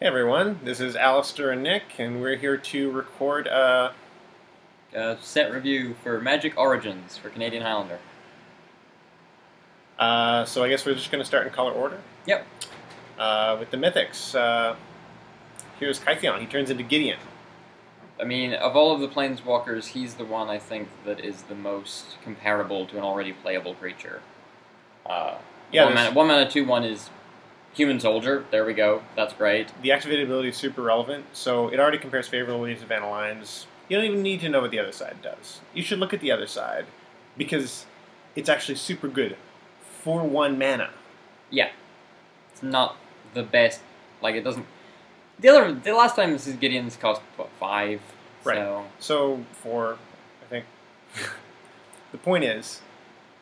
Hey everyone, this is Alistair and Nick, and we're here to record Set review for Magic Origins for Canadian Highlander. so I guess we're just going to start in color order. Yep. With the Mythics, here's Kytheon. He turns into Gideon. I mean, of all of the Planeswalkers, he's the one I think that is the most comparable to an already playable creature. Yeah, one mana 2/1 is Human Soldier. There we go. That's great. The activated ability is super relevant, so it already compares favorably to Van Lines. You don't even need to know what the other side does. You should look at the other side, because it's actually super good for 1 mana. Yeah. It's not the best. Like, it doesn't... The last time this is Gideon's cost, what, 5? Right. So 4, I think. The point is,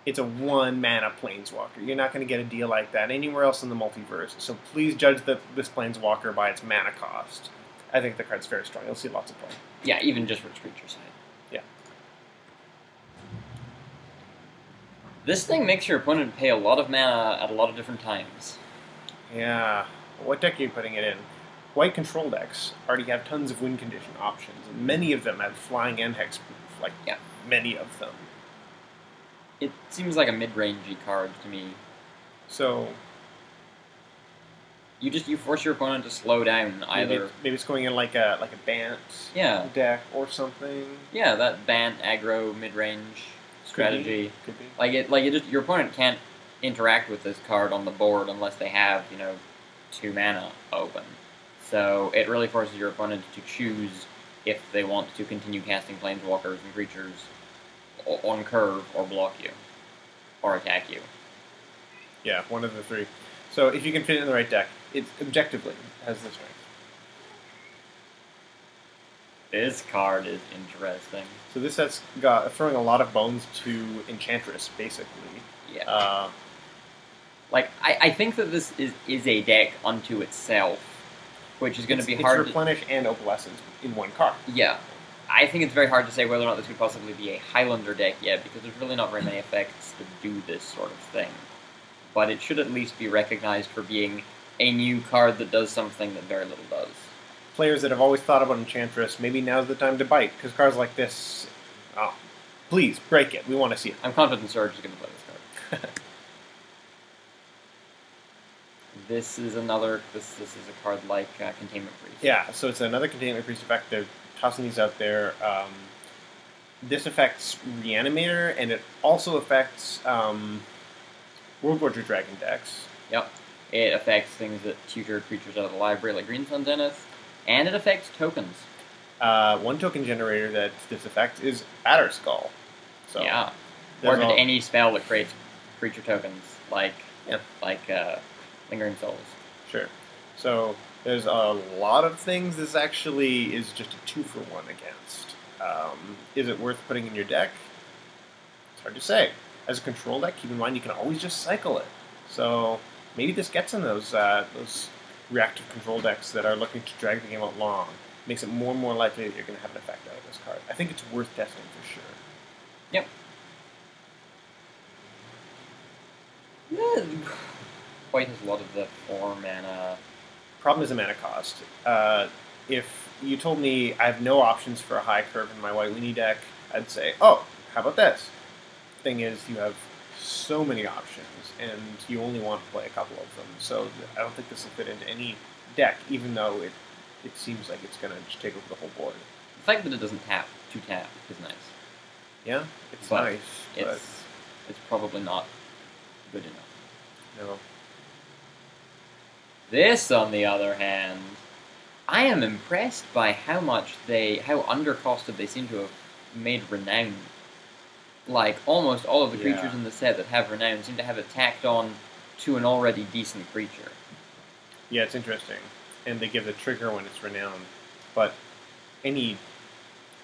it's a 1 mana Planeswalker. You're not going to get a deal like that anywhere else in the multiverse. So please judge this Planeswalker by its mana cost. I think the card's very strong. You'll see lots of play. Yeah, even just for its creature side. Yeah. This thing makes your opponent pay a lot of mana at a lot of different times. Yeah. What deck are you putting it in? White control decks already have tons of win condition options, and many of them have flying and hexproof. Like, yeah, many of them. It seems like a mid-rangey card to me. So you force your opponent to slow down either. Maybe it's going in like a Bant deck or something. Yeah, that Bant aggro mid-range strategy. Could be. Your opponent can't interact with this card on the board unless they have 2 mana open. So it really forces your opponent to choose if they want to continue casting planeswalkers and creatures on curve, or block you, or attack you. Yeah, one of the 3. So if you can fit it in the right deck, it objectively has the strength. This card is interesting. So this set's got throwing a lot of bones to Enchantress, basically. Yeah. I think that this is a deck unto itself, which is going to be hard. It's Replenish and Opalescence in 1 card. Yeah. I think it's very hard to say whether or not this could possibly be a Highlander deck yet, because there's really not very many effects that do this sort of thing. But it should at least be recognized for being a new card that does something that very little does. Players that have always thought about Enchantress, maybe now's the time to bite, because cards like this, please, break it. We want to see it. I'm confident Surge is going to play this card. This is a card like Containment Priest. Yeah, so it's another Containment Priest effect. They're tossing these out there. This affects Reanimator, and it also affects World War II Dragon decks. Yep. It affects things that tutor creatures out of the library, like Green Sun Zenith, and it affects tokens. 1 token generator that this affects is Batterskull. So yeah. Or did any spell that creates creature tokens, like Lingering Souls. Sure. So there's a lot of things this actually is just a 2-for-1 against. Is it worth putting in your deck? It's hard to say. As a control deck, keep in mind you can always just cycle it. So maybe this gets in those reactive control decks that are looking to drag the game out long. Makes it more and more likely that you're going to have an effect out of this card. I think it's worth testing for sure. Yep. White has a lot of the 4 mana. Problem is the mana cost. If you told me I have no options for a high curve in my white weenie deck, I'd say, oh, how about this? Thing is, you have so many options, and you only want to play a couple of them. So I don't think this will fit into any deck, even though it seems like it's going to just take over the whole board. The fact that it doesn't tap is nice. Yeah, it's nice, but it's probably not good enough. No. This, on the other hand, I am impressed by how undercosted they seem to have made Renown. Like, almost all of the creatures in the set that have Renown seem to have it tacked on to an already decent creature. Yeah, it's interesting. And they give the trigger when it's Renown. But any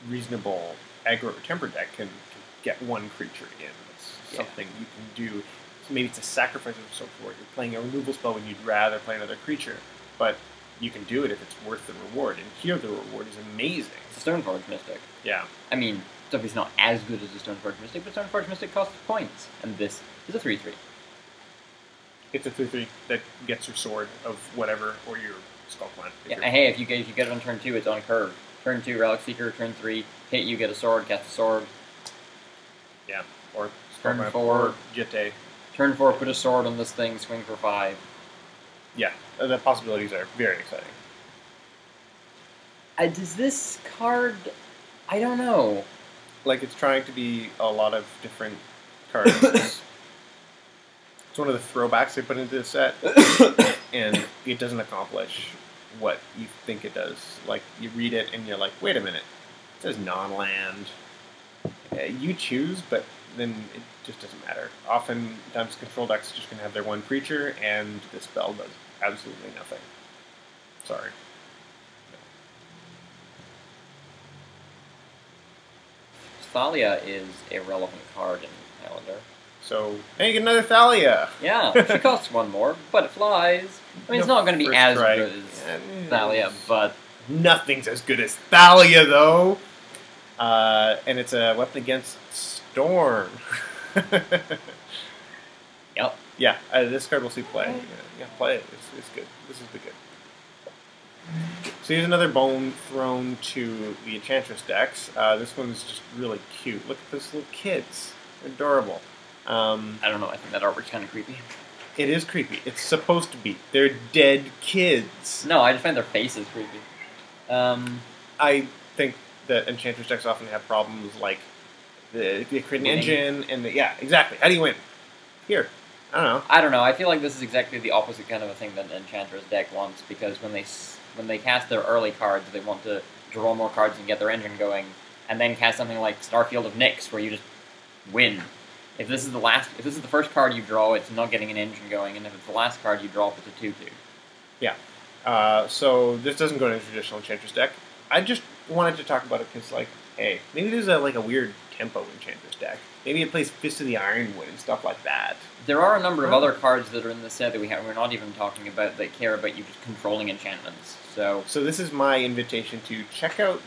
reasonable aggro or temper deck can get 1 creature in. It's something you can do. So maybe it's a sacrifice of some sort. You're playing a removal spell when you'd rather play another creature. But you can do it if it's worth the reward. And here the reward is amazing. It's a Stoneforge Mystic. Yeah. I mean, it's obviously not as good as a Stoneforge Mystic, but Stoneforge Mystic costs points. And this is a 3/3. It's a 3/3 that gets your sword of whatever, or your Skull Clan. Yeah, hey, if you get it on turn 2, it's on curve. Turn 2, Relic Seeker. Turn 3, hit you, get a sword, cast a sword. Yeah, or Skull Turn Clan, 4. or Jitte. Turn 4, put a sword on this thing, swing for 5. Yeah, the possibilities are very exciting. Does this card... I don't know. Like, it's trying to be a lot of different cards. It's one of the throwbacks they put into the set, and it doesn't accomplish what you think it does. Like, you read it and you're like, wait a minute, it says non-land. You choose, but then it just doesn't matter. Oftentimes, control decks are just going to have their one creature, and the spell does absolutely nothing. Sorry. Thalia is a relevant card in Highlander. So, hey, get another Thalia! Yeah, she costs 1 more, but it flies. I mean, it's not going to be First as strike. good as Thalia, but... Nothing's as good as Thalia, though! And it's a weapon against Storm. Yep. Yeah, this card will see play. Yeah, play it. It's good. This is the good. So here's another bone thrown to the Enchantress decks. This one's just really cute. Look at those little kids. They're adorable. I don't know, I think that artwork's kind of creepy. It is creepy. It's supposed to be. They're dead kids. No, I just find their faces creepy. I think that Enchantress decks often have problems like they create an Winning. engine and yeah, exactly. How do you win? Here. I don't know. I feel like this is exactly the opposite kind of a thing that an Enchantress deck wants, because when they cast their early cards, they want to draw more cards and get their engine going, and then cast something like Starfield of Nyx, where you just win. If this is the first card you draw, it's not getting an engine going, and if it's the last card you draw, it's a 2/2. Yeah. So this doesn't go into a traditional Enchantress deck. I just wanted to talk about it because, like, hey, maybe there's a weird tempo Enchantress deck. Maybe it plays Fist of the Ironwood and stuff like that. There are a number of other cards that are in the set that we're not even talking about that care about you just controlling enchantments. So this is my invitation to check out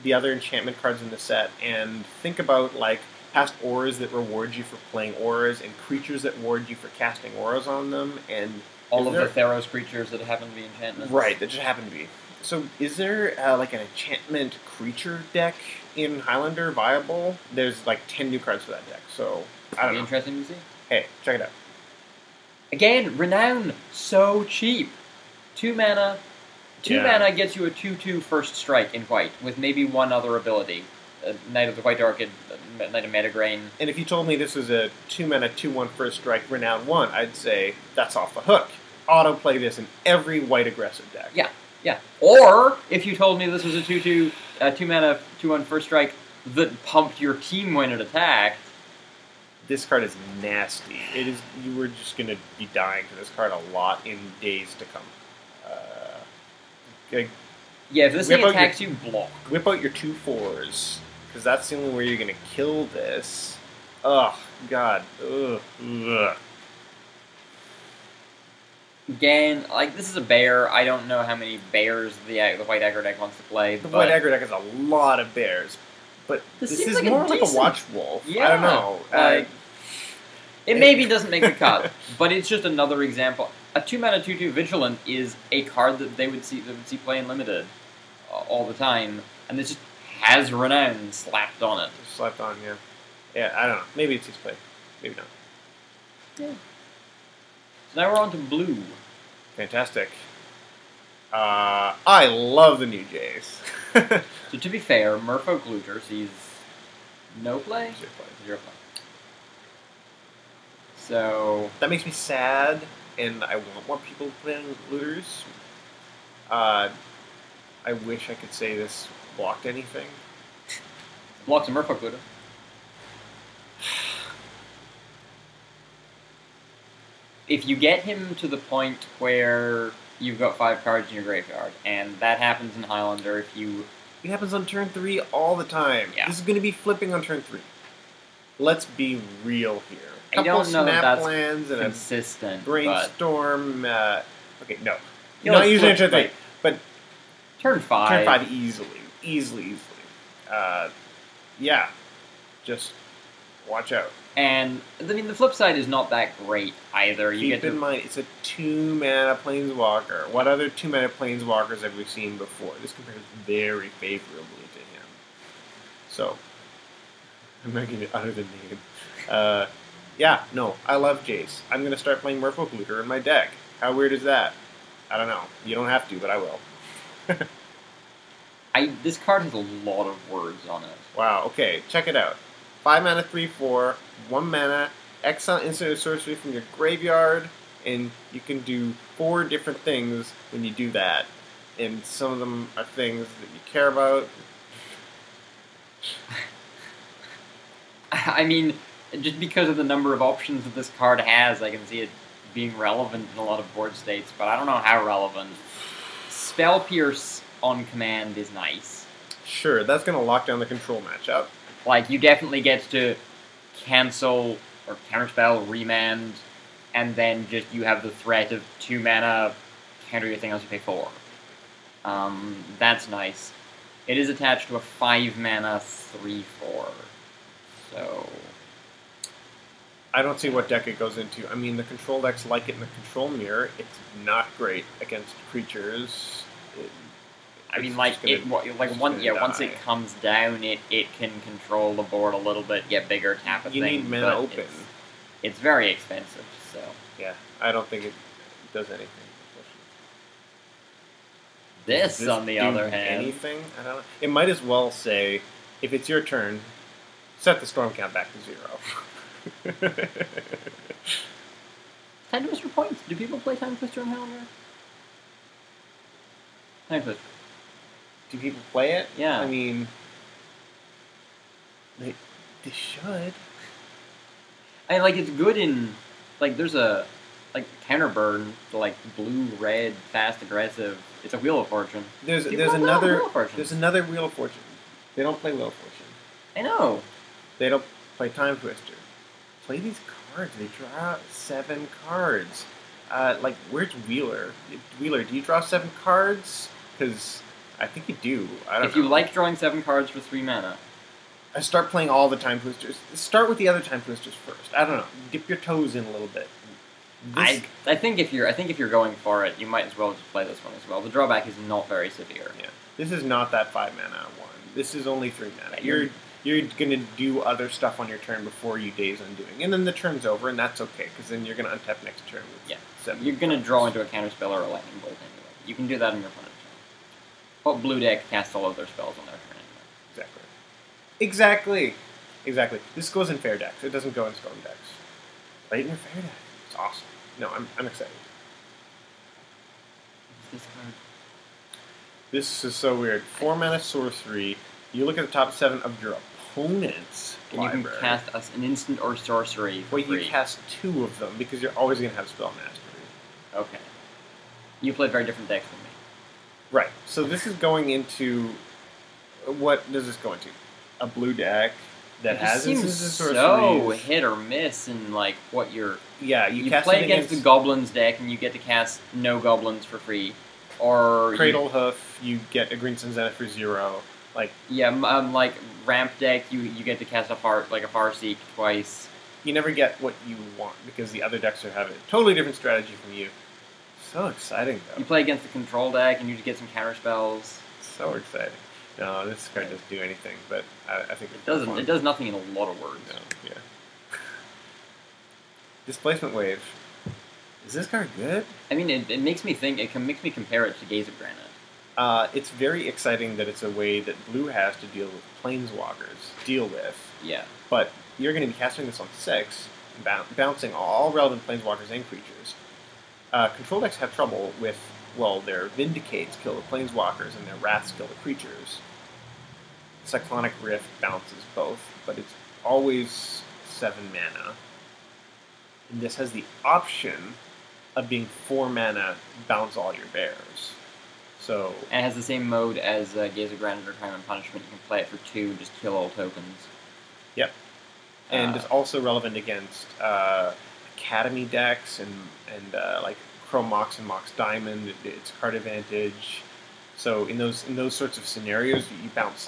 the other enchantment cards in the set and think about, like, past auras that reward you for playing auras and creatures that reward you for casting auras on them, and all of the Theros creatures that happen to be enchantments. Right, that just happen to be. So is there, like, an enchantment creature deck in Highlander viable? There's, like, 10 new cards for that deck, so I don't know. Interesting to see. Hey, check it out. Again, Renown, so cheap. 2 mana. 2 mana gets you a 2/2 first strike in white, with maybe one other ability. Knight of the White Orchid, Knight of Metagrain. And if you told me this was a 2 mana 2/1 first strike Renown 1, I'd say that's off the hook. Auto play this in every white aggressive deck. Yeah. Or if you told me this was a 2/2, 2 mana 2/1 first strike that pumped your team when it attacked. This card is nasty. It is. You were just going to be dying to this card a lot in days to come. Yeah, if this thing attacks you, block. Whip out your 2/4s, because that's the only way you're going to kill this. Ugh, God. Ugh. Again, like, this is a bear. I don't know how many bears the white aggro deck wants to play. The white aggro deck has a lot of bears, but this is like more like a watch wolf. Yeah, I don't know. It maybe doesn't make the cut, but it's just another example. A 2 mana 2/2 Vigilant is a card that they would see play in limited all the time, and this just has Renown slapped on it. Slapped on, yeah. Yeah, I don't know. Maybe it's his play. Maybe not. Yeah. So now we're on to blue. Fantastic. I love the new Jays. So to be fair, Merfolk Looter sees no play? Zero play. So that makes me sad, and I want more people playing looters. I wish I could say this blocked anything. Blocks a Merfolk Looter. If you get him to the point where you've got 5 cards in your graveyard, and that happens in Highlander, It happens on turn 3 all the time. Yeah. This is going to be flipping on turn 3. Let's be real here. I don't know that that's lands and consistent. a brainstorm. Okay, no. You Not usually on turn 3, but turn 5. Turn 5 easily. Yeah. Just Watch out. And I mean, the flip side is not that great either. You Keep get in to mind, it's a 2-mana Planeswalker. What other 2-mana Planeswalkers have we seen before? This compares very favorably to him. So, I'm not going to utter the name. Yeah, no, I love Jace. I'm going to start playing Merfolk Looter in my deck. How weird is that? I don't know. You don't have to, but I will. This card has a lot of words on it. Wow, okay, check it out. 5 mana, 3/4, 1 mana, exile instant or sorcery from your graveyard, and you can do 4 different things when you do that. And some of them are things that you care about. I mean, just because of the number of options that this card has, I can see it being relevant in a lot of board states, but I don't know how relevant. Spell Pierce on command is nice. Sure, that's going to lock down the control matchup. Like, you definitely get to cancel or counterspell, remand, and then just you have the threat of 2 mana, counter your thing else you pay 4. That's nice. It is attached to a 5 mana 3/4. So I don't see what deck it goes into. I mean, the control decks like it in the control mirror. It's not great against creatures. I mean, once it comes down, it can control the board a little bit, get bigger, tap a thing. You need mana open. It's very expensive, so yeah, I don't think it does anything. This on the other hand, anything? I don't know. It might as well say, if it's your turn, set the storm count back to 0. Time Twister points. Do people play Time Twister in Highlander? Time Twister. Do people play it? Yeah. I mean, they should. It's good in, there's a, counterburn, blue, red, fast, aggressive. It's a Wheel of Fortune. There's another Wheel of Fortune. They don't play Wheel of Fortune. I know. They don't play Time Twister. Play these cards. They draw 7 cards. Where's Wheeler? Wheeler, do you draw 7 cards? Because I think you do. I don't know. If you like drawing 7 cards for 3 mana. I start playing all the Time Twisters. Start with the other Time Twisters first. I don't know. Dip your toes in a little bit. I think if you're going for it, you might as well just play this one as well. The drawback is not very severe. Yeah. This is not that 5 mana one. This is only 3 mana. You're gonna do other stuff on your turn before you Days Undoing, and then the turn's over, and that's okay because then you're gonna untap next turn with 7. You're gonna draw into a counterspell or a lightning bolt anyway. You can do that on your opponent's turn. Well, blue deck casts all of their spells on their turn anyway. Exactly. This goes in fair decks. It doesn't go in storm decks. Play it in your fair deck. It's awesome. No, I'm excited. This card. This is so weird. 4 mana sorcery. You look at the top 7 of your opponent's library. You can cast an instant or sorcery for free. You cast 2 of them because you're always going to have spell mastery. Okay. You play very different decks than me. Right. So this is going into... What does this go into? A blue deck that has instances of sorceries. So hit or miss in what you're... Yeah, you play against the Goblins deck and you get to cast no Goblins for free. Or Cradle Hoof, you get a Green Sun Zenith for 0. Ramp deck, you get to cast a Farseek twice. You never get what you want because the other decks have a totally different strategy from you. So exciting, though. You play against the control deck and you get some counter spells. So exciting. No, this card doesn't do anything, but I think it doesn't. It does nothing in a lot of words. No, yeah. Displacement Wave. Is this card good? I mean, it makes me think. Makes me compare it to Gaze of Granite. It's very exciting that it's a way that blue has to deal with planeswalkers. Yeah. But you're going to be casting this on 6, bouncing all relevant planeswalkers and creatures. Control decks have trouble with, their Vindicates kill the planeswalkers and their Wraths kill the creatures. Cyclonic Rift bounces both, but it's always 7 mana. And this has the option of being 4 mana, bounce all your bears. So, and it has the same mode as Gaze of Granite or Crime and Punishment. You can play it for 2, just kill all tokens. Yep. And it's also relevant against Academy decks and Chrome Mox and Mox Diamond. It's card advantage. So in those sorts of scenarios, you bounce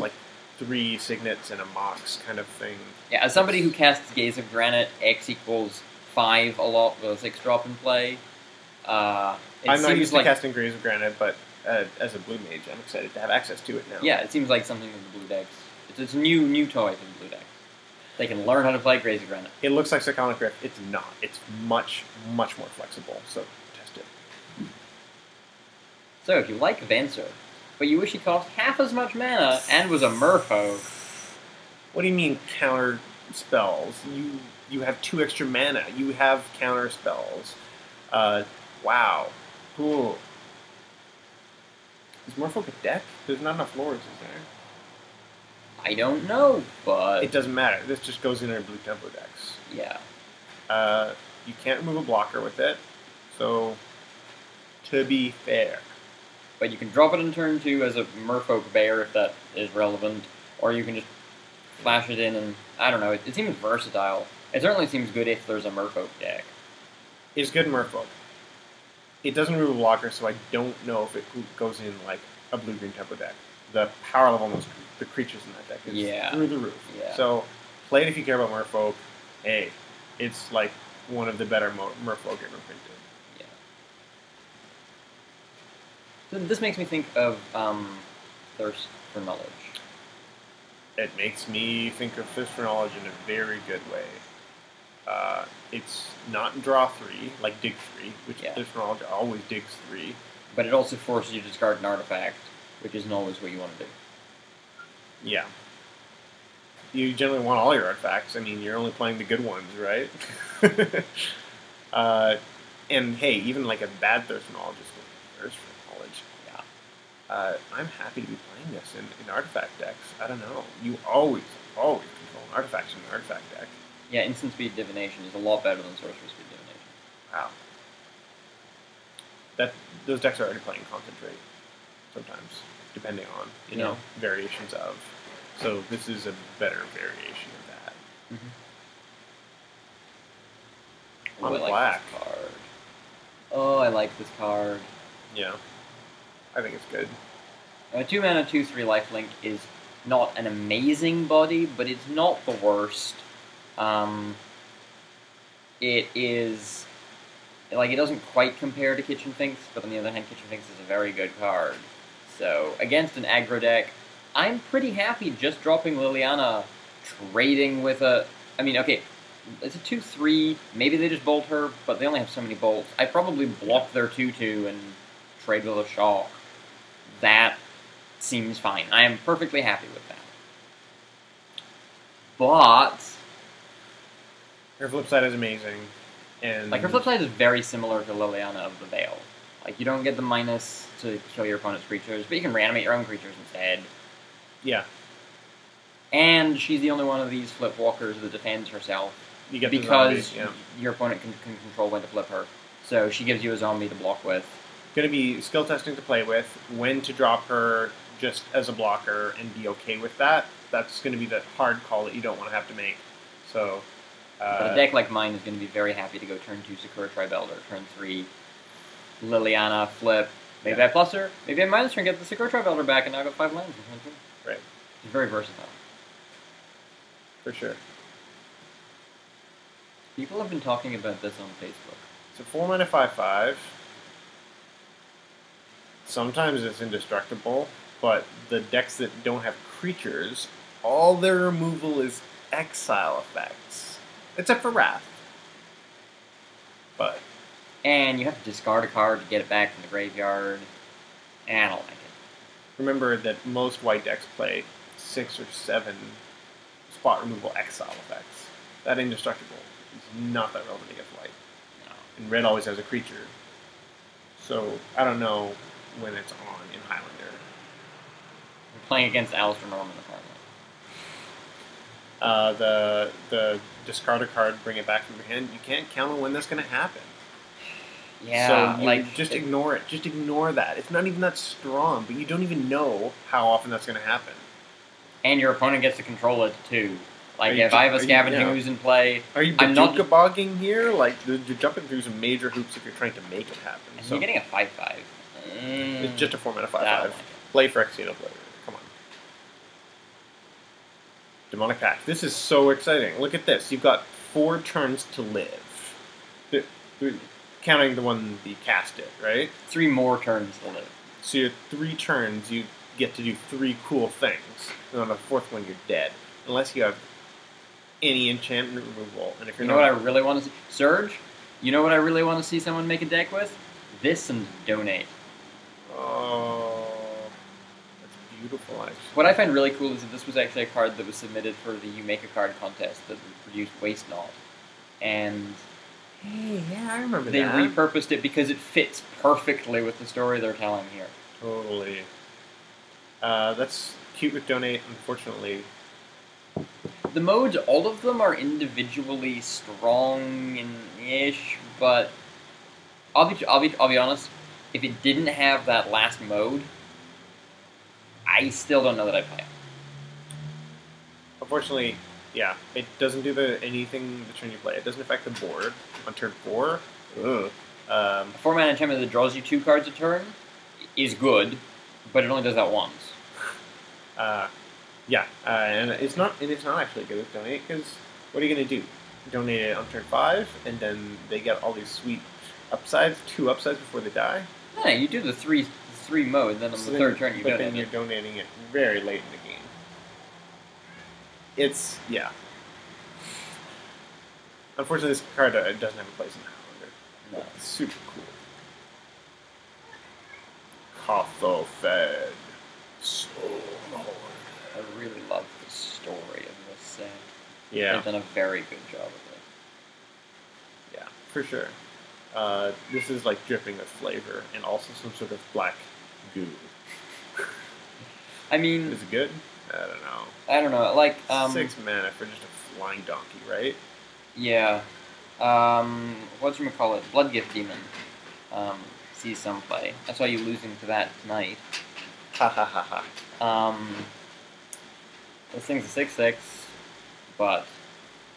3 signets and a mox kind of thing. Yeah, as somebody who casts Gaze of Granite, X equals 5 a lot with a 6-drop in play. I'm not used to casting Graves of Granite, but as a blue mage, I'm excited to have access to it now. Yeah, it seems like something in the blue decks. It's a new toy for the blue decks. They can learn how to play Graze of Granite. It looks like Cyclonic Rift. It's not. It's much, much more flexible, so test it. So, if you like Venser, but you wish he cost half as much mana and was a merfolk... What do you mean counter spells? You have 2 extra mana. You have counter spells. Wow. Cool. Is Merfolk a deck? There's not enough floors, is there? I don't know, but... It doesn't matter. This just goes in our blue tempo decks. Yeah. You can't remove a blocker with it, so to be fair. But you can drop it in turn 2 as a Merfolk Bear, if that is relevant, or you can just flash it in and... I don't know, it seems versatile. It certainly seems good if there's a Merfolk deck. It's good Merfolk. It doesn't remove a blocker, so I don't know if it goes in like a blue-green tempo deck. The power level on the creatures in that deck is through the roof. Yeah. So play it if you care about Merfolk. Hey, it's like one of the better Merfolk ever printed. Yeah. So this makes me think of Thirst for Knowledge. It makes me think of Thirst for Knowledge in a very good way. It's not draw 3, like dig 3, which Thirst for Knowledge always digs 3. But it also forces you to discard an artifact, which isn't always what you want to do. Yeah. You generally want all your artifacts. I mean, you're only playing the good ones, right? And hey, even like a bad Thirst for Knowledge is still Thirst for Knowledge. Yeah. I'm happy to be playing this in artifact decks. I don't know. You always control artifacts in an artifact deck. Yeah, Instant Speed Divination is a lot better than Sorcerer Speed Divination. Wow. Those decks are already playing Concentrate sometimes, depending on, you know, variations of. So this is a better variation of that. Mm-hmm. On black. This card. Oh, I like this card. Yeah. I think it's good. 2 mana, 2/3 lifelink is not an amazing body, but it's not the worst. It is... Like, it doesn't quite compare to Kitchen Finks, but on the other hand, Kitchen Finks is a very good card. So, against an aggro deck, I'm pretty happy just dropping Liliana, trading with a... I mean, okay, it's a 2/3, maybe they just bolt her, but they only have so many bolts. I probably block their 2/2 and trade with a shock. That seems fine. I am perfectly happy with that. But... Her flip side is amazing. And like, her flip side is very similar to Liliana of the Veil. Like, you don't get the minus to kill your opponent's creatures, but you can reanimate your own creatures instead. Yeah. And she's the only one of these flip walkers that defends herself. You get because zombies, your opponent can control when to flip her. So she gives you a zombie to block with. Going to be skill testing to play with, when to drop her just as a blocker and be okay with that. That's going to be the hard call that you don't want to have to make. So... but a deck like mine is going to be very happy to go turn 2 Sakura Tribelder, turn 3 Liliana, flip. Maybe I plus her, maybe I minus her and get the Sakura Tribelder back, and now I got 5 lands in turn 2. Right. It's very versatile. For sure. People have been talking about this on Facebook. It's a 4 mana 5/5. Sometimes it's indestructible, but the decks that don't have creatures, all their removal is exile effects. Except for Wrath. But... And you have to discard a card to get it back from the graveyard. And I don't like it. Remember that most white decks play 6 or 7 spot removal exile effects. That indestructible is not that relevant against white. No. And red always has a creature. So, I don't know when it's on in Highlander. We're playing against Alistair Norman, apparently. The discard a card, bring it back from your hand, you can't count on when that's going to happen. Yeah, so you just ignore it. Just ignore that. It's not even that strong, but you don't even know how often that's going to happen. And your opponent gets to control it, too. Like, if I have a Scavenging Ooze in play... Are you Baduka-bogging here? Like, you're jumping through some major hoops if you're trying to make it happen. And you're getting a 5/5. It's just a 4 mana 5/5. Play Phyrexian Obliterator. Come on. Demonic Pact. This is so exciting. Look at this. You've got 4 turns to live. Th- Counting the one that you cast it, right? 3 more turns to live. So you have 3 turns, you get to do 3 cool things. And on the 4th one, you're dead. Unless you have any enchantment removal. And if you're You know what I really want to see? Surge? You know what I really want to see someone make a deck with? This and Donate. Oh, that's beautiful, actually. What I find really cool is that this was actually a card that was submitted for the You Make a Card contest that produced Waste Not. And Hey, yeah, I remember they that. repurposed it because it fits perfectly with the story they're telling here. Totally. That's cute with Donate, unfortunately. The modes, all of them are individually strong-ish, but I'll be honest. If it didn't have that last mode, I still don't know that I'd play it. Unfortunately, yeah, it doesn't do anything the turn you play. It doesn't affect the board on turn 4. Ugh. A 4-mana enchantment that draws you 2 cards a turn is good, but it only does that once. Yeah, and it's not actually good with Donate, because what are you going to do? Donate it on turn 5, and then they get all these sweet upsides, 2 upsides before they die. No, you do the three mode, then on the third turn you but donate then you're it. donating it very late in the game. It's, yeah. Unfortunately, this card doesn't have a place in Highlander. No. It's super cool. Cathofed. Soul Lord. I really love the story of this set. Yeah. They've done a very good job of it. Yeah, for sure. This is like dripping with flavor and also some sort of black goo. I mean, Is it good? I don't know. I don't know, like, 6 mana for just a flying donkey, right? yeah. Whatchamacallit? Bloodgift Demon. Sees some play. I saw you losing to that tonight. Ha ha ha ha. This thing's a 6/6, but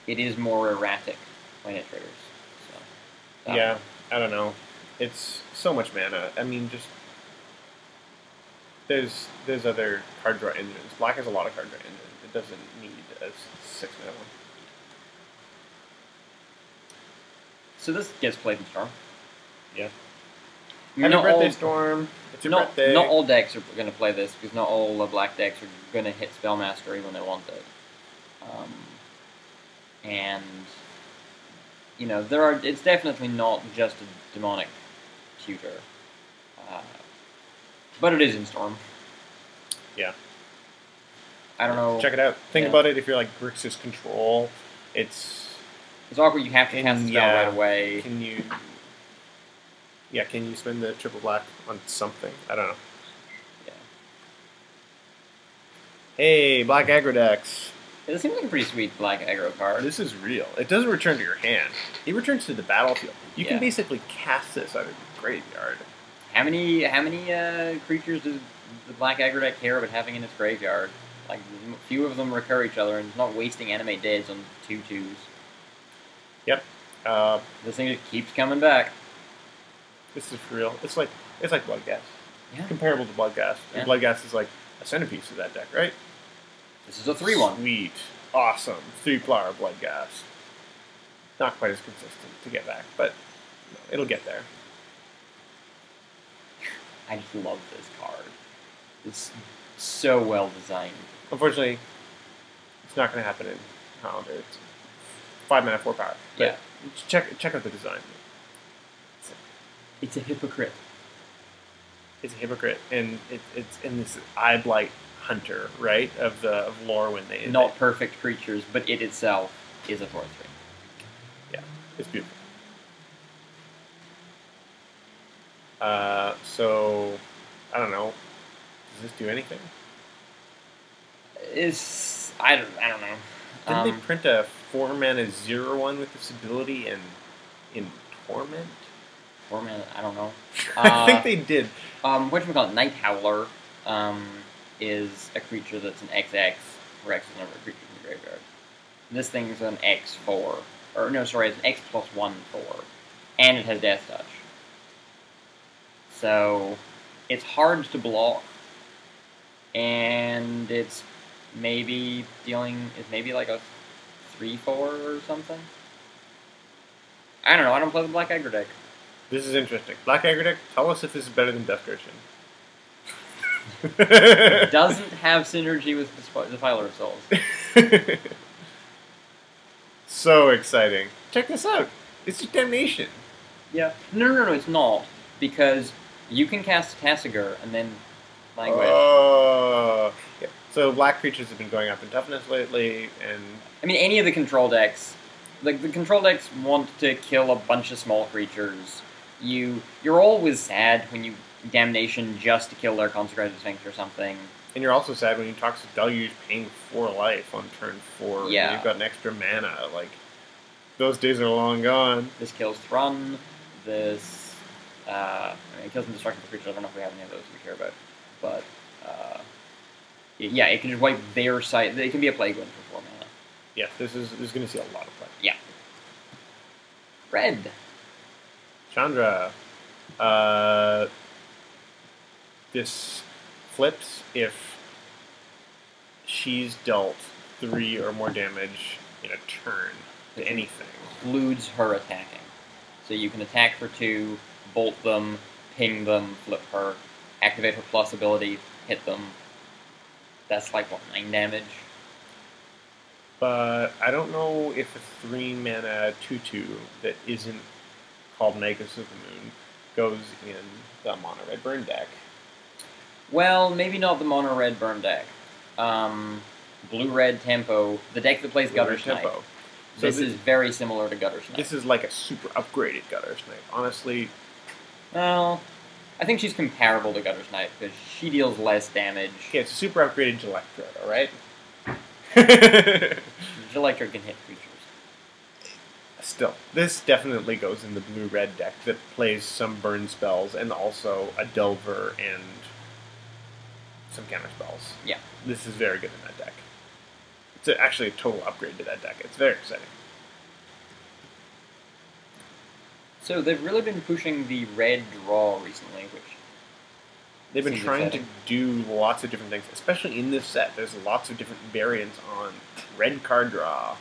it is more erratic when it triggers. So, Yeah, I don't know. It's so much mana. I mean, just there's other card draw engines. Black has a lot of card draw engines. It doesn't need a 6 mana one. So this gets played in Storm. Yeah. Not Happy birthday, all- Storm. It's your Not birthday. all decks are going to play this, because not all black decks are going to hit Spell Mastery when they want it. And you know, it's definitely not just a demonic tutor, but it is in Storm. Yeah. I don't know. Check it out. Think Yeah. about it. If you're like Grixis Control, it's awkward. You have to cast the spell yeah. right away. Can you? Yeah, can you spend the triple black on something? I don't know. Yeah. Hey, black aggro decks. It seems like a pretty sweet black aggro card. This is real. It doesn't return to your hand. It returns to the battlefield. You Yeah. can basically cast this out of your graveyard. How many creatures does the black aggro deck care about having in its graveyard? Like, few of them recur each other, and it's not wasting animate deads on 2/2s. Yep. This thing just keeps coming back. This is for real. It's like Bloodghast. Yeah. Comparable to Bloodghast. Yeah. And Bloodghast is like a centerpiece of that deck, right? This is a 3/1. Sweet. Awesome. 3-flower Bloodghast. Not quite as consistent to get back, but no, it'll get there. I just love this card. It's so well designed. Unfortunately, it's not going to happen in Highlander. It's 5 mana, 4 power. But Yeah. check out the design. It's a hypocrite. It's a hypocrite, and it's in this eye blight hunter, right, of Lorwyn. Not perfect creatures, but it itself is a 4/3. Yeah, it's beautiful. So I don't know. Does this do anything? I don't know. Didn't they print a 4 mana 0/1 with this ability in Torment? 4 mana, I don't know. I think they did. Whatchamacallit, Night Howler is a creature that's an XX, where X is the number of creatures in the graveyard. This thing's an X4. Or, no, sorry, it's an X+1/4. And it has Death Touch. So, it's hard to block, and it's maybe dealing is maybe like a 3/4 or something. I don't know. I don't play the Black Aggro deck. This is interesting. Black Aggro deck, tell us if this is better than Description. It doesn't have synergy with the Filer of Souls. So exciting. Check this out. It's just Damnation. Yeah. No, it's not. Because you can cast Tassiger and then Language. Oh. Yeah. So black creatures have been going up in toughness lately, and I mean, any of the control decks, like the control decks want to kill a bunch of small creatures. You're always sad when you Damnation just to kill their Consecrated Sphinx or something. and you're also sad when you Toxic Deluge paying 4 life on turn 4. Yeah. And you've got an extra mana. Like, those days are long gone. This kills Thrun. This, I mean, it kills indestructible creatures. I don't know if we have any of those we care about, but yeah, it can just wipe their side. It can be a Plague Wind for 4 mana. Yeah, this is going to see a lot of play. Yeah. Red. Chandra. This flips if she's dealt 3 or more damage in a turn to anything. Excludes her attacking. So you can attack for 2, bolt them, ping them, flip her, activate her plus ability, hit them. That's like, what, 9 damage? But I don't know if a 3 mana 2/2 that isn't called Magus of the Moon goes in the mono red burn deck. Well, maybe not the mono red burn deck. Blue red tempo, the deck that plays Gutter Snipe. Tempo. So This is very similar to Gutter Snipe. This is like a super upgraded Gutter Snipe. Honestly, Well, I think she's comparable to Gutter Snipe because she deals less damage. yeah, it's a super upgraded Electrode, alright? Electric can hit creatures. Still, this definitely goes in the blue-red deck that plays some burn spells and also a Delver and some counter spells. Yeah. This is very good in that deck. It's actually a total upgrade to that deck. It's very exciting. So they've really been pushing the red draw recently, which They've been seems trying to exciting. do lots of different things, especially in this set. There's lots of different variants on red card draw.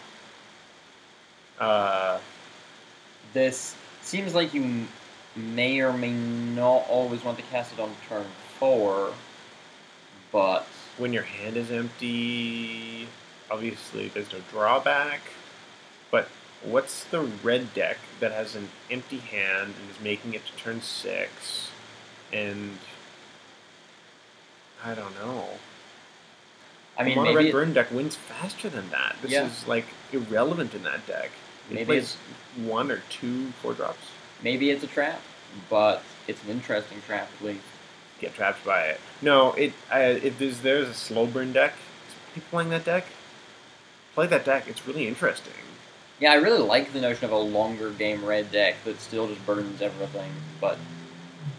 This seems like you may or may not always want to cast it on turn 4, but When your hand is empty, obviously there's no drawback. But what's the red deck that has an empty hand and is making it to turn 6? And I don't know. I mean, the mono maybe red burn deck wins faster than that. This Yeah. is like irrelevant in that deck. It Maybe plays 1 or 2 4-drops. maybe it's a trap, but it's an interesting trap at least. Get trapped by it. No, if there's a slow burn deck, people playing that deck, play that deck. It's really interesting. Yeah, I really like the notion of a longer game red deck that still just burns everything, but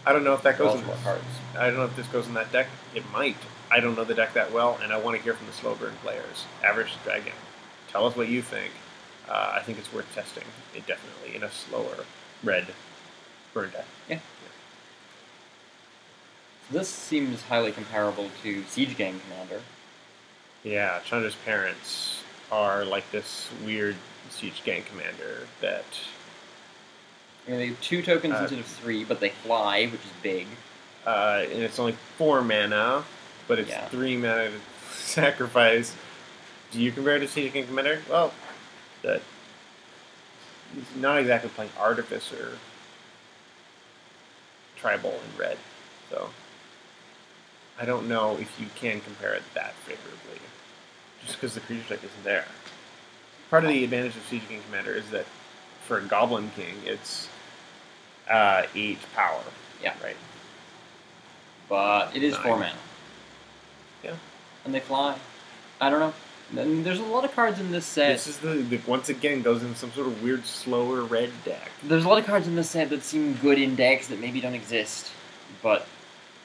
I don't know if that goes draws in more cards. I don't know if this goes in that deck. It might. I don't know the deck that well, and I want to hear from the slow burn players. Average Dragon, tell us what you think. I think it's worth testing. It definitely in a slower red burn deck. Yeah. This seems highly comparable to Siege Gang Commander. Yeah, Chandra's parents are like this weird siege gang commander that I mean, they have 2 tokens Uh, instead of 3, but they fly, which is big. and it's only 4 mana, but it's Yeah. 3 mana to sacrifice. Do you compare it to Siege Gang Commander? Well, that he's not exactly playing Artificer Tribal in red, so I don't know if you can compare it that favorably, just because the creature deck isn't there. Part of the advantage of Siege King Commander is that for a Goblin King, it's 8 power. Yeah. Right. But it is 4 9. mana. Yeah. And they fly. I don't know. I mean, there's a lot of cards in this set. This is the once again goes in some sort of weird slower red deck, There's a lot of cards in this set that seem good in decks that maybe don't exist. But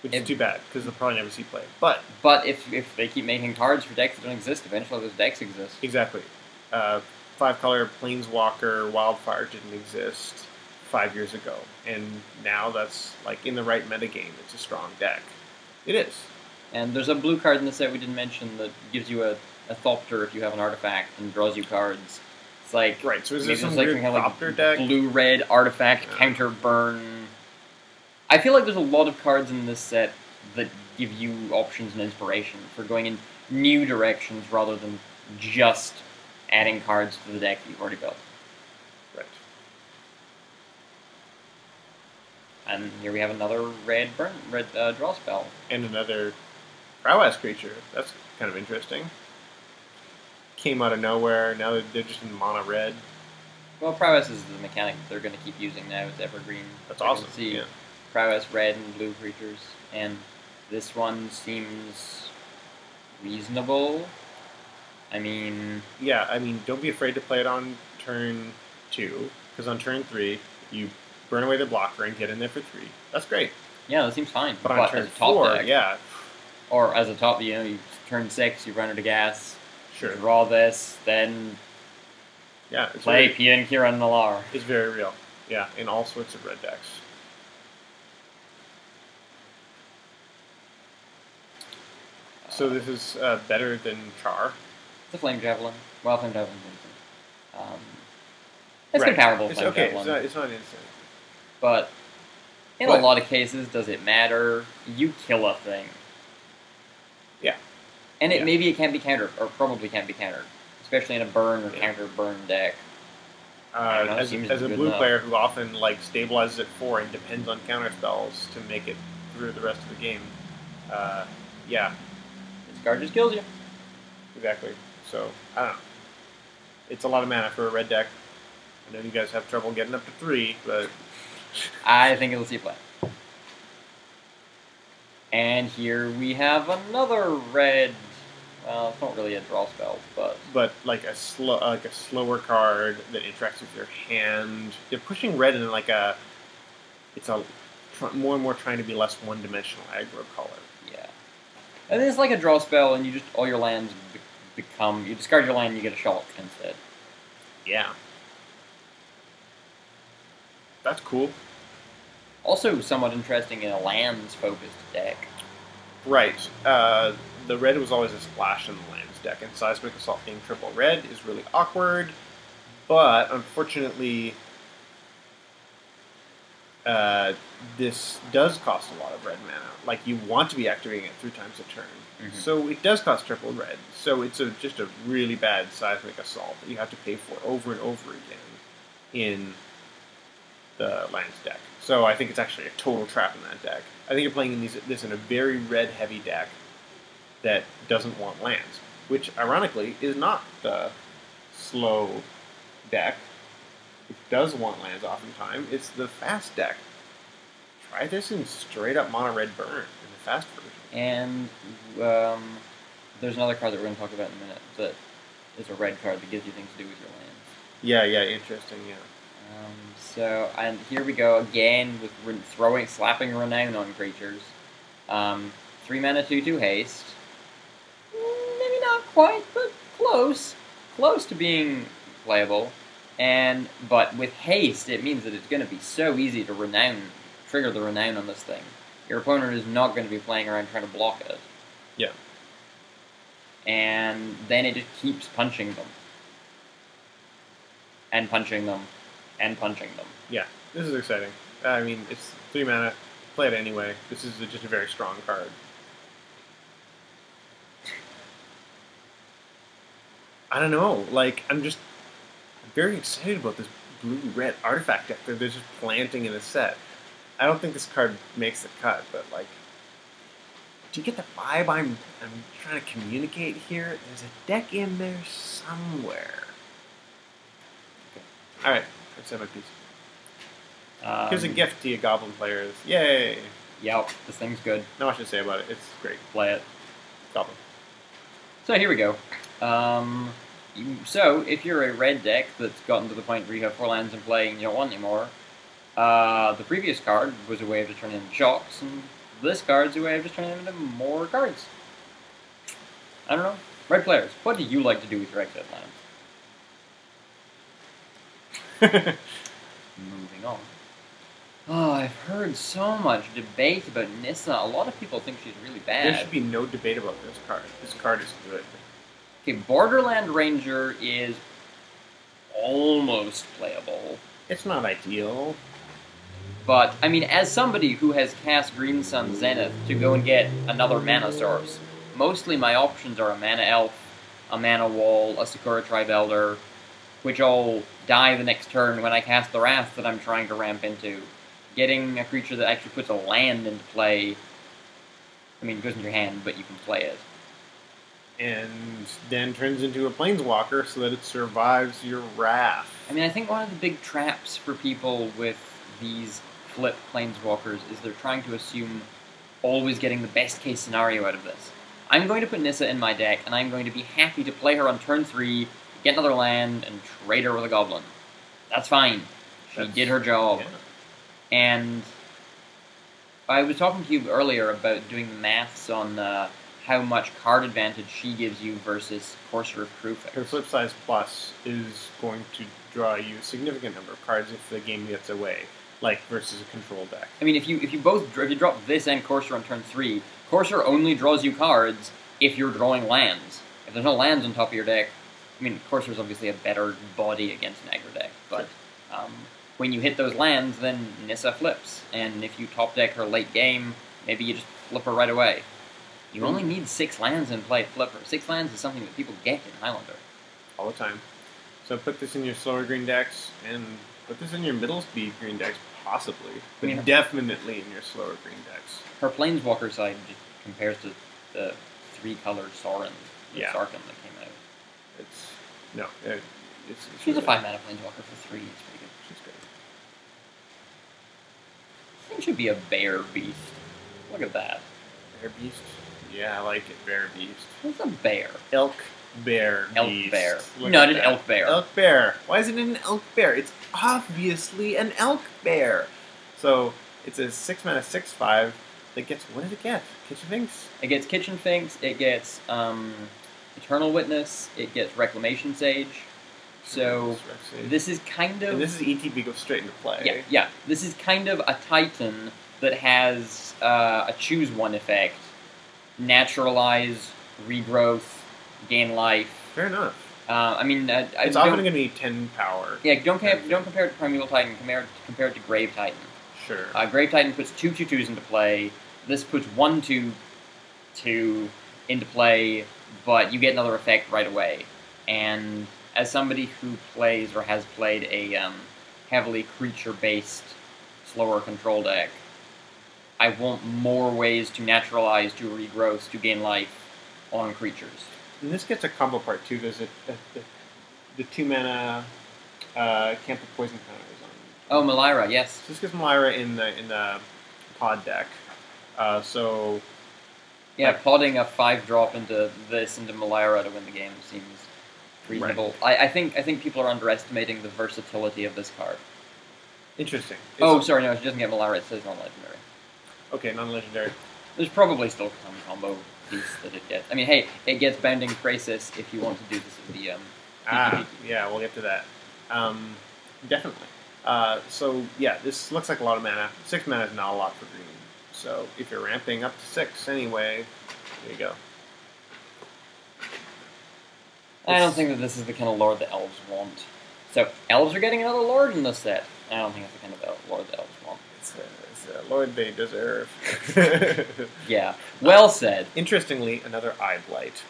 which is too bad because they'll probably never see play. But if they keep making cards for decks that don't exist, eventually those decks exist. exactly, 5-color Planeswalker Wildfire didn't exist 5 years ago, and now that's like in the right metagame. It's a strong deck. It is. And there's a blue card in the set we didn't mention that gives you a Thopter if you have an artifact and draws you cards. It's like Right, so is maybe this some there's weird kind of Thopter deck? blue-red artifact Yeah. counter burn. I feel like there's a lot of cards in this set that give you options and inspiration for going in new directions rather than just adding cards to the deck that you've already built. Right. And here we have another red draw spell. And another prowess creature. That's kind of interesting. Came out of nowhere. Now they're just in mono red. Well, prowess is the mechanic that they're going to keep using now. It's evergreen. That's You can awesome. see Yeah. prowess red and blue creatures, and this one seems reasonable. I mean, Yeah, I mean, don't be afraid to play it on turn 2, because on turn 3, you burn away the blocker and get in there for 3. That's great. yeah, that seems fine. But on turn as a top 4, deck, yeah, or as a top, you turn 6, you run out of gas, sure. draw this, then Yeah, it's play very, Pia and Kira Nalar. it's very real. Yeah, in all sorts of red decks. So this is better than Char. It's a Flame Javelin. Well, Flame Javelin's instant. It's Right. comparable to It's Flame okay. Javelin. It's not instant. But in But- a lot of cases, does it matter? You kill a thing. Yeah. And Yeah. maybe it can be countered, or probably can be countered. Especially in a burn or Yeah. counter burn deck. I don't know, As seems a good blue enough. player who often like stabilizes at 4 and depends on counter spells to make it through the rest of the game. Yeah, This card just kills you. exactly. So I don't know. It's a lot of mana for a red deck. I know you guys have trouble getting up to 3, but I think it'll see play. And here we have another red. Well, it's not really a draw spell, but like a slower card that interacts with your hand. They're pushing red in like a. It's a more and more trying to be less one-dimensional aggro color. yeah. And it's like a draw spell, and you just all your lands become. You discard your land, and you get a shock instead. Yeah, that's cool. Also, somewhat interesting in a lands-focused deck. Right. The red was always a splash in the lands deck, and Seismic Assault being triple red is really awkward. But unfortunately, this does cost a lot of red mana. Like you want to be activating it 3 times a turn, so it does cost triple red. So it's just a really bad Seismic Assault that you have to pay for over and over again in the lands deck. So I think it's actually a total trap in that deck. I think you're playing this in a very red-heavy deck that doesn't want lands, which ironically is not the slow deck. It does want lands oftentimes. It's the fast deck. Try this in straight-up mono-red burn in the fast version. And there's another card that we're going to talk about in a minute that is a red card that gives you things to do with your lands. Yeah, interesting, yeah. And here we go again with slapping Renown on creatures. 3 mana, 2/2 haste. Maybe not quite, but close. Close to being playable. But with haste, it means that it's going to be so easy to trigger the Renown on this thing. Your opponent is not going to be playing around trying to block it. Yeah. And then it just keeps punching them. And punching them. And punching them. Yeah, this is exciting. I mean, it's 3 mana. Play it anyway. This is just a very strong card. I don't know. Like, I'm very excited about this blue-red artifact deck that they're just planting in the set. I don't think this card makes the cut, but, like, do you get the vibe I'm trying to communicate here? There's a deck in there somewhere. Okay. Alright, I've said my piece. Here's a gift to you goblin players. Yay! Yep, this thing's good. Not much to say about it. It's great. Play it. Goblin. So here we go. So if you're a red deck that's gotten to the point where you have 4 lands in play and you don't want any more, the previous card was a way of just turning into shocks, and this card's a way of just turning them into more cards. I don't know. Red players, what do you like to do with your exiled lands? Moving on. Oh, I've heard so much debate about Nissa. A lot of people think she's really There bad. should be no debate about this card. This card is good. Okay, Borderland Ranger is almost playable. It's not ideal. But, I mean, as somebody who has cast Green Sun Zenith to go and get another mana source, mostly my options are a Mana Elf, a Mana Wall, a Sakura Tribe Elder, which all die the next turn when I cast the Wrath that I'm trying to ramp into. Getting a creature that actually puts a land into play, I mean, it goes in your hand, but you can play it. And then turns into a planeswalker so that it survives your wrath. I mean, I think one of the big traps for people with these flip planeswalkers is they're trying to assume always getting the best case scenario out of this. I'm going to put Nissa in my deck, and I'm going to be happy to play her on turn 3, get another land, and trade her with a goblin. That's fine. She did her job. Yeah. And I was talking to you earlier about doing the maths on how much card advantage she gives you versus Courser of Proof. Her flip size plus is going to draw you a significant number of cards if the game gets away, like versus a control deck. I mean, if you drop this and Courser on turn 3, Courser only draws you cards if you're drawing lands. If there's no lands on top of your deck, I mean, Courser's obviously a better body against an aggro deck, but when you hit those lands, then Nissa flips, and if you top deck her late game, maybe you just flip her right away. You only need 6 lands in play to flip her. 6 lands is something that people get in Highlander. All the time. So put this in your slower green decks, and put this in your middle speed green decks, possibly. But I mean, definitely in your slower green decks. Her Planeswalker side just compares to the 3-color Sorin, the Yeah. Sarkhan that came out. It's no, it's She's a really- 5-mana Planeswalker for 3. It's pretty good. She's good. This thing should be a bear beast. Look at that. Bear beast. Yeah, I like it. Bear beast. What's a bear? Elk bear Elk beast. bear. Look No, at it is that. elk bear. Elk bear. Why is it an elk bear? It's obviously an elk bear. So it's a 6-mana 6/5 that gets, what does it get? Kitchen Finks? It gets Kitchen Finks, it gets Eternal Witness, it gets Reclamation Sage. So this is kind of... And this is ETB goes straight into play. Yeah. This is kind of a Titan that has a choose one effect. Naturalize, regrowth, gain life. Fair enough. I mean, It's often going to be 10 power. Yeah, don't compare it to Primeval Titan. Compare it to Grave Titan. Sure. Grave Titan puts 2 2/2s into play. This puts 1 2/2 into play, but you get another effect right away. And as somebody who plays or has played a heavily creature-based, slower control deck, I want more ways to naturalize, to regrowth, to gain life on creatures. And this gets a combo part too. There's the 2-mana can't put poison counters on. Oh, Malira, yes. So this gets Malira in the pod deck. So Yeah, podding a 5-drop into Malira to win the game seems reasonable. Right. I think people are underestimating the versatility of this card. interesting. Oh, sorry, no, she doesn't get Malira, it says non-legendary. Okay, non-legendary. There's probably still some combo piece that it gets. I mean, hey, it gets Bounding Crisis if you want to do this in the Yeah, we'll get to that. Definitely. So yeah, this looks like a lot of mana. 6 mana is not a lot for green. So if you're ramping up to 6 anyway, there you go. I don't think that this is the kind of lord that elves want. So, elves are getting another lord in this set. I don't think it's the kind of lord that elves want. It's a lord they deserve. Yeah, well said. Interestingly, another Eye Blight.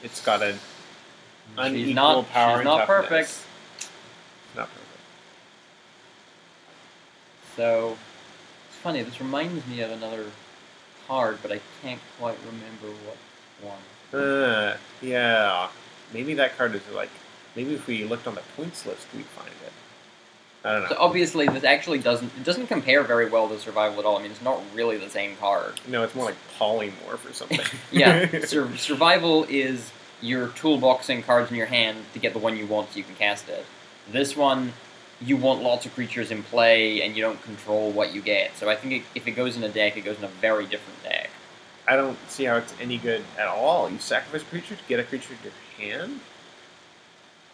It's got an unequal She's not, power she's and not toughness. perfect. Not perfect. So, it's funny, this reminds me of another card, but I can't quite remember what one. Yeah. Maybe that card is like. Maybe if we looked on the points list, we'd find it. I don't know. So obviously, this actually doesn't compare very well to Survival at all. I mean, it's not really the same card. No, it's more like polymorph or something. Yeah, Survival is you're toolboxing cards in your hand to get the one you want so you can cast it. This one, you want lots of creatures in play, and you don't control what you get. So I think if it goes in a deck, it goes in a very different deck. I don't see how it's any good at all. You sacrifice a creature to get a creature to your hand?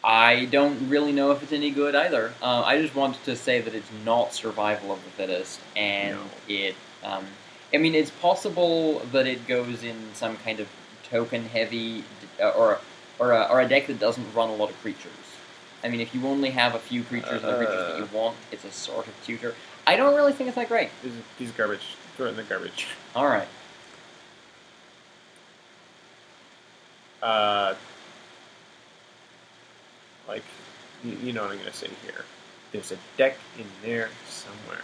I don't really know if it's any good either. I just wanted to say that it's not survival of the fittest, and No. it. I mean, it's possible that it goes in some kind of token heavy or a deck that doesn't run a lot of creatures. I mean, if you only have a few creatures and the creatures that you want, it's a sort of tutor. I don't really think it's that great. These garbage. Throw it in the garbage. All right. Uh, like, you know what I'm going to say here. There's a deck in there somewhere.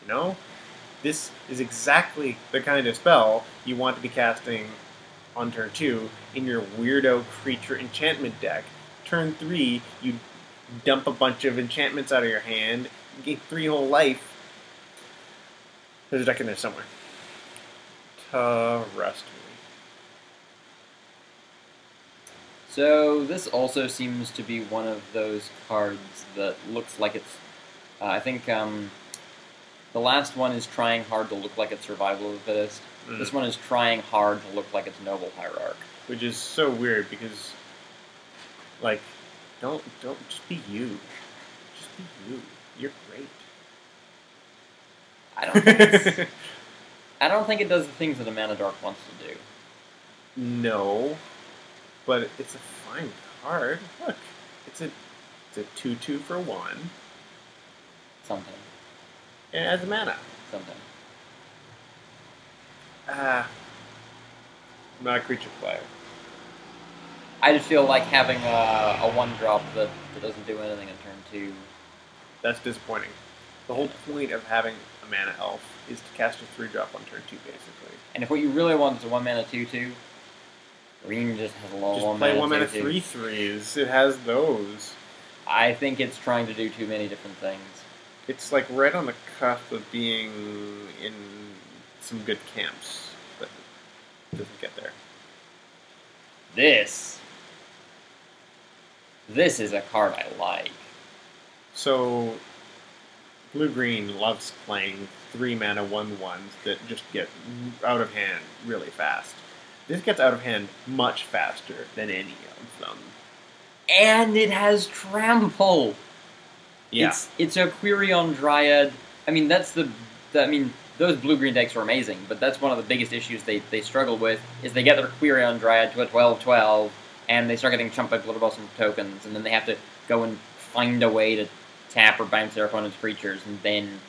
You know? This is exactly the kind of spell you want to be casting on turn 2 in your weirdo creature enchantment deck. Turn 3, you dump a bunch of enchantments out of your hand, you gain 3 whole life. There's a deck in there somewhere. Trust me. So this also seems to be one of those cards that looks like it's. I think the last one is trying hard to look like it's survival of the fittest. This one is trying hard to look like it's noble hierarch, Which is so weird because, like, don't just be you. Just be you. You're great. I don't think it's, I don't think it does the things that a mana dark wants to do. No, but it's a fine card. Look, it's a 2/2 for 1, Something. and it adds mana. Something. I'm not a creature player. I just feel like having a 1-drop that doesn't do anything in turn 2. That's disappointing. The whole point of having a mana elf is to cast a 3-drop on turn 2, basically. And if what you really want is a 1-mana 2/2, green just has a lot of Just 1 play mana 1 mana 2/2. 3/3s. It has those. I think it's trying to do too many different things. It's like right on the cusp of being in some good camps, but it doesn't get there. This is a card I like. So, blue green loves playing 3 mana 1/1s that just get out of hand really fast. This gets out of hand much faster than any of them. And it has trample. Yeah. It's a Quirion Dryad. I mean, those blue-green decks are amazing, but that's one of the biggest issues they struggle with, is they get their Quirion Dryad to a 12/12, and they start getting chumped by Blood Boss and tokens, and then they have to go and find a way to tap or bounce their opponent's creatures, and then,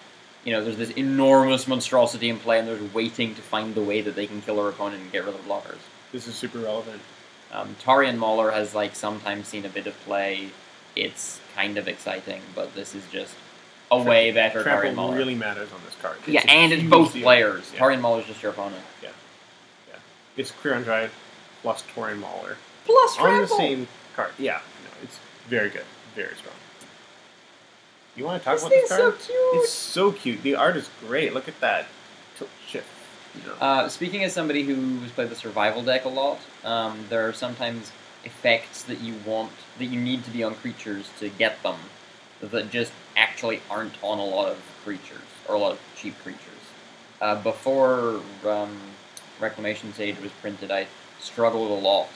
there's this enormous monstrosity in play, and they're waiting to find the way that they can kill their opponent and get rid of the blockers. This is super relevant. Tarian Mauler has, sometimes seen a bit of play. It's kind of exciting, but this is just a way better Tarian Trample Mauler. really matters on this card. Yeah, and it's both deal. players. Yeah. Tarian Mauler's just your opponent. Yeah. It's Quirion Dryad plus Taurian Mauler. Plus On the trample! same card. Yeah, no, it's very good. Very strong. You want to talk This about this thing's so card? cute! It's so cute. The art is great. Look at that. Tilt shift. Speaking as somebody who has played the survival deck a lot, there are sometimes effects that you need to be on creatures to get them, that just actually aren't on a lot of creatures, or a lot of cheap creatures. Before Reclamation Sage was printed, I struggled a lot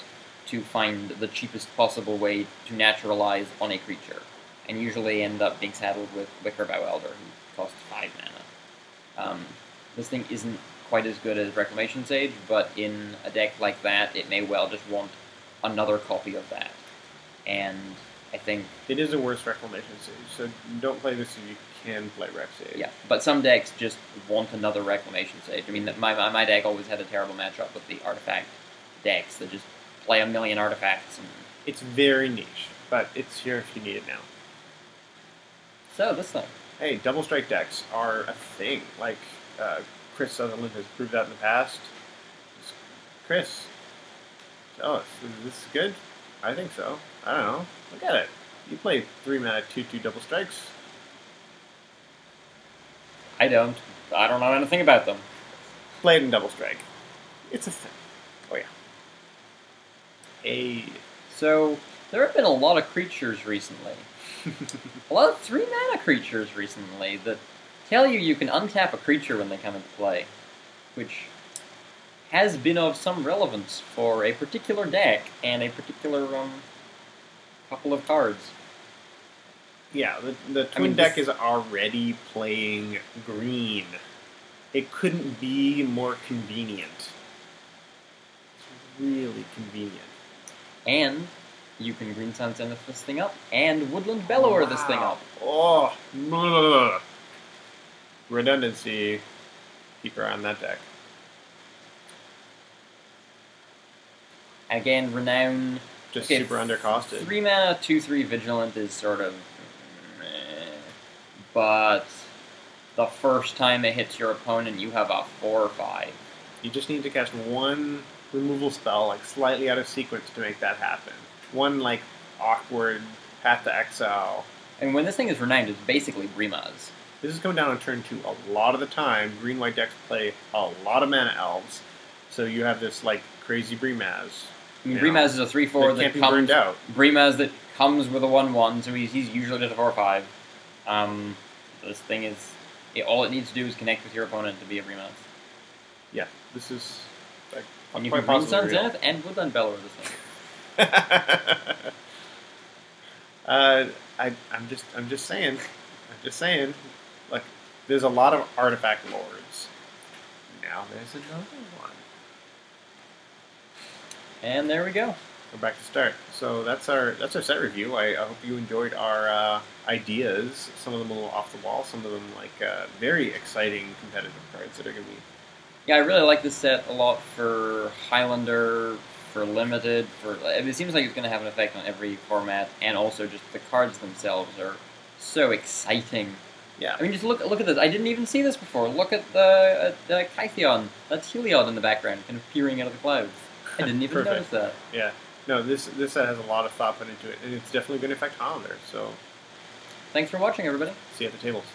to find the cheapest possible way to naturalize on a creature, and usually end up being saddled with Wickerbow Elder, who costs 5 mana. This thing isn't quite as good as Reclamation Sage, but in a deck like that, it may well just want another copy of that. And I think... It is a worse Reclamation Sage, so don't play this if you can play Rec Sage. Yeah, but some decks just want another Reclamation Sage. I mean, my deck always had a terrible matchup with the artifact decks that just play a million artifacts. And... It's very niche, but it's here if you need it now. So, this thing. Hey, double strike decks are a thing. Like, Chris Sutherland has proved that in the past. Chris, tell us, is this good? I think so. I don't know. Look at it. You play 3 mana 2/2 double strikes. I don't know anything about them. Play it in double strike. It's a thing. Oh yeah. Hey. So, there have been a lot of creatures recently. A lot of 3 mana creatures recently that tell you can untap a creature when they come into play, which has been of some relevance for a particular deck and a particular couple of cards. Yeah, the twin deck is already playing green. It couldn't be more convenient. It's really convenient. And you can Green Sun Zenith this thing up, and Woodland Bellower this thing up. Oh, blah. Redundancy. Keep her on that deck. Again, Renown. Just super undercosted. 3 mana, 2/3 Vigilant is sort of meh. But the first time it hits your opponent, you have a 4/5. You just need to cast one removal spell, like slightly out of sequence, to make that happen. One like awkward Path to Exile. And when this thing is renowned, it's basically Brimaz. This is coming down on turn 2 a lot of the time. Green-white decks play a lot of mana elves, so you have this like crazy Brimaz. I mean, Brimaz is a 3/4 that can't be comes. burned out. Brimaz that comes with a 1/1, so he's usually just a 4/5. This thing is all it needs to do is connect with your opponent to be a Brimaz. Yeah, this is like And you quite can Green possibly Sun real. Zenith and Woodland Bellower this thing. I'm just saying, like, there's a lot of artifact lords. Now there's another one. And there we go. We're back to start. So that's our set review. I hope you enjoyed our ideas. Some of them a little off the wall. Some of them like very exciting competitive cards that are going to be. Yeah, I really like this set a lot for Highlander, for Limited, it seems like it's going to have an effect on every format, and also just the cards themselves are so exciting. Yeah. I mean, just look at this. I didn't even see this before. Look at the Kytheon. That's Heliod in the background, kind of peering out of the clouds. I didn't even notice that. Yeah. No, this set has a lot of thought put into it, and it's definitely going to affect Highlander. So, thanks for watching, everybody. see you at the tables.